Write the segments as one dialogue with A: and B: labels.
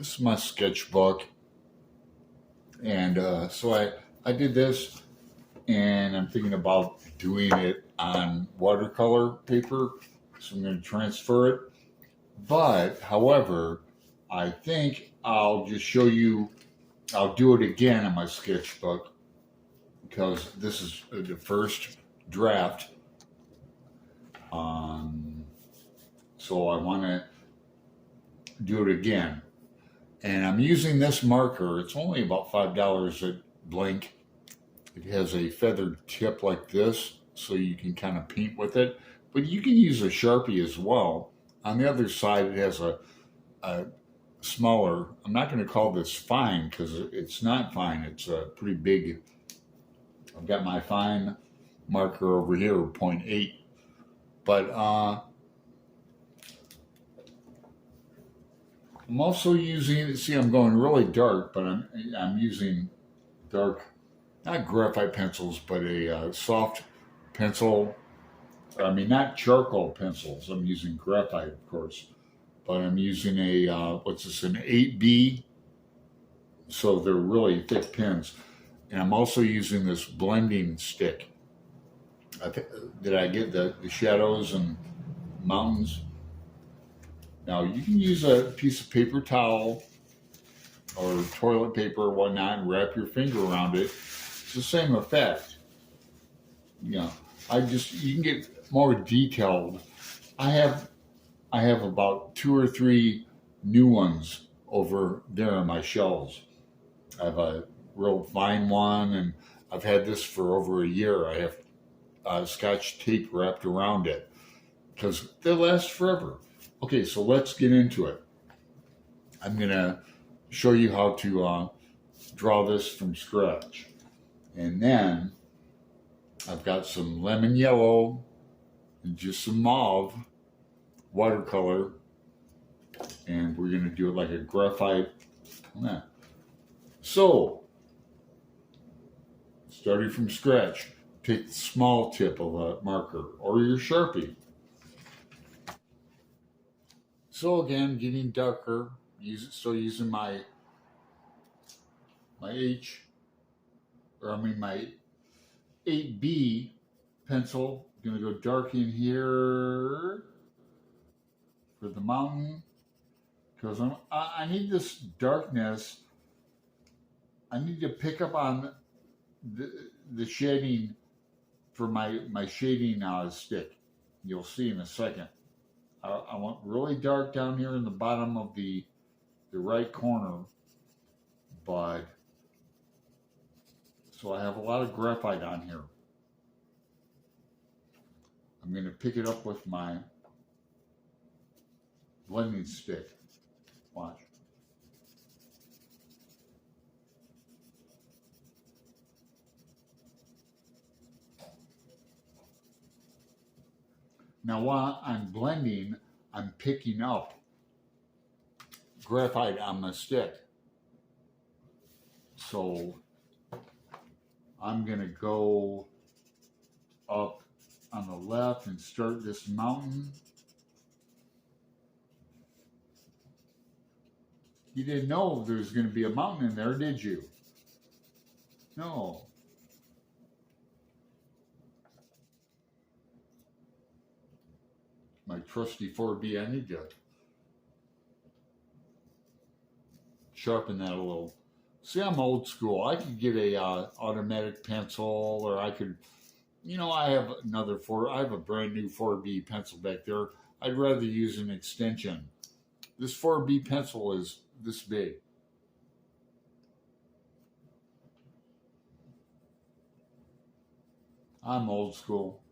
A: This is my sketchbook, and so I did this, and I'm thinking about doing it on watercolor paper, so I'm going to transfer it. But, however, I think I'll just show you, I'll do it again on my sketchbook because this is the first draft. So I want to do it again. And I'm using this marker. It's only about $5 at Blink. It has a feathered tip like this, so you can kind of paint with it. But you can use a Sharpie as well. On the other side, it has a smaller, I'm not going to call this fine because it's not fine. It's pretty big. I've got my fine marker over here, 0.8. But I'm also using, see, I'm going really dark, but I'm using dark, not graphite pencils, but a soft pencil. I mean, not charcoal pencils. I'm using graphite, of course, but I'm using a, what's this, an 8B. So they're really thick pens. And I'm also using this blending stick. Did I get the shadows and mountains? Now, you can use a piece of paper towel or toilet paper or whatnot and wrap your finger around it. It's the same effect. You know, you can get more detailed. I have about 2 or 3 new ones over there on my shelves. I have a real fine one, and I've had this for over a year. I have Scotch tape wrapped around it because they last forever. Okay, so let's get into it. I'm going to show you how to draw this from scratch. And then I've got some lemon yellow and just some mauve watercolor. And we're going to do it like a graphite. So, starting from scratch, take the small tip of a marker or your Sharpie. So again, getting darker, still using my my 8B pencil. I'm gonna go dark in here for the mountain because I need this darkness. I need to pick up on the shading for my shading stick. You'll see in a second. I want really dark down here in the bottom of the right corner, but so I have a lot of graphite on here. I'm going to pick it up with my blending stick. Watch. Now while I'm blending, I'm picking up graphite on my stick. So I'm going to go up on the left and start this mountain. You didn't know there was going to be a mountain in there, did you? No. My trusty 4B, I need to sharpen that a little. See, I'm old school. I could get a automatic pencil, or I could, I have I have a brand new 4B pencil back there. I'd rather use an extension. This 4B pencil is this big. I'm old school.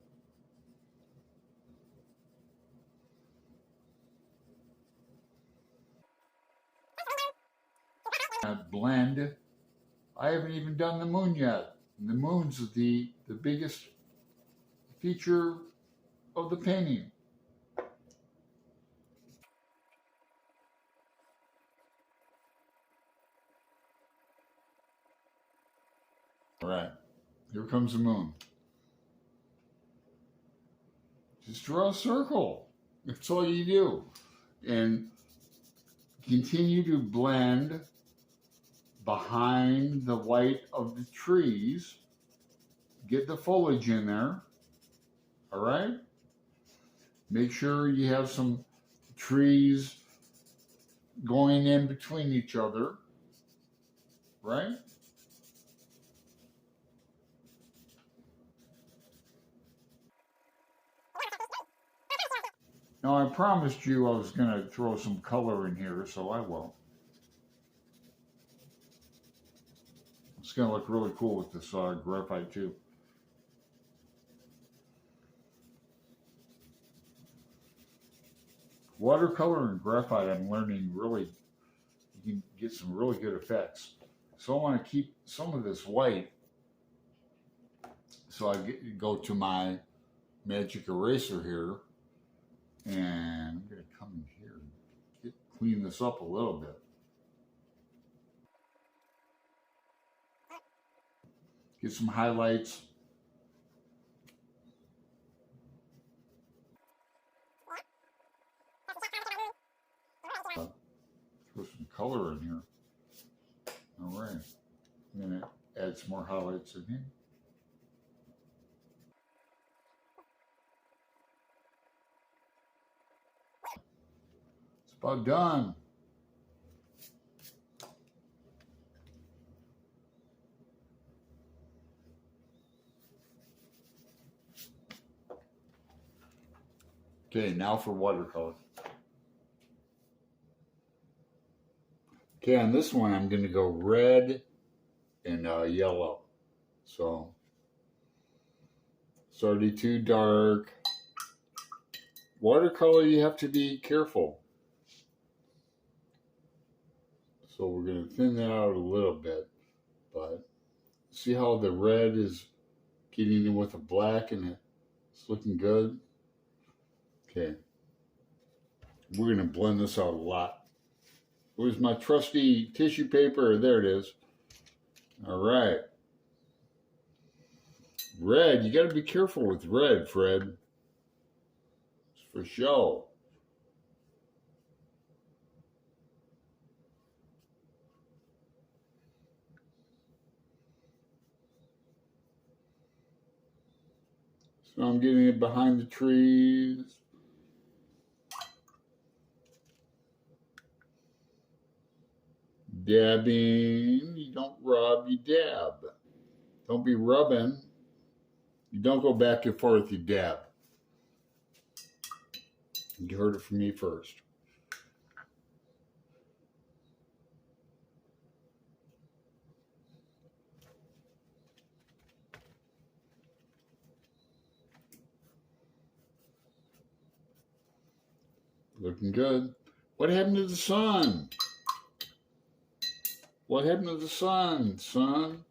A: Blend. I haven't even done the moon yet. And the moon's the biggest feature of the painting. All right, here comes the moon. Just draw a circle. That's all you do. And continue to blend behind the white of the trees. Get the foliage in there. All right? Make sure you have some trees going in between each other. Right? Now, I promised you I was going to throw some color in here, so I will. It's going to look really cool with this graphite too. Watercolor and graphite, I'm learning really, you can get some really good effects. So I want to keep some of this white. So I go to my magic eraser here, and I'm going to come in here and clean this up a little bit. Get some highlights. Throw some color in here. All right. I'm going to add some more highlights in here. It's about done. Okay, now for watercolor. Okay, on this one, I'm going to go red and yellow. So, it's already too dark. Watercolor, you have to be careful. So we're going to thin that out a little bit. But see how the red is getting in with the black and it's looking good? Okay. We're going to blend this out a lot. Where's my trusty tissue paper? There it is. All right. Red, you got to be careful with red, Fred. It's for show. So I'm getting it behind the trees. Dabbing, you don't rub, you dab. Don't be rubbing. You don't go back and forth, you dab. You heard it from me first. Looking good. What happened to the sun? What happened to the sun, son?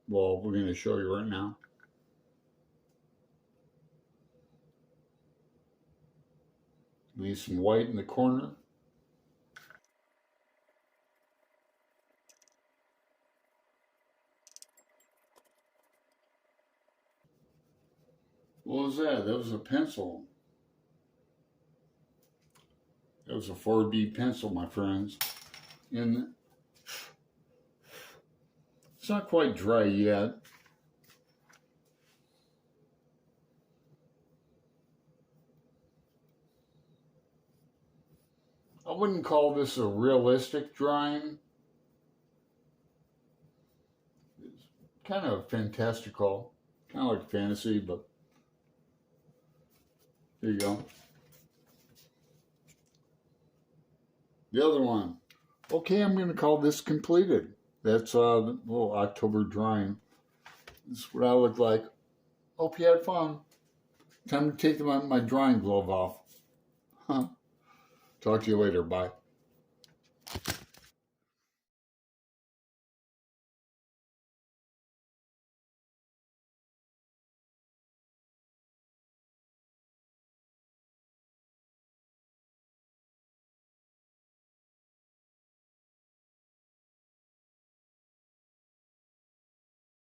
A: Well, we're going to show you right now. Leave some white in the corner. What was that? That was a pencil. That was a 4B pencil, my friends. And it's not quite dry yet. I wouldn't call this a realistic drawing. It's kind of fantastical, kind of like fantasy, but there you go. The other one. Okay, I'm going to call this completed. That's a little October drawing. This is what I look like. Hope you had fun. Time to take my drawing glove off. Talk to you later. Bye.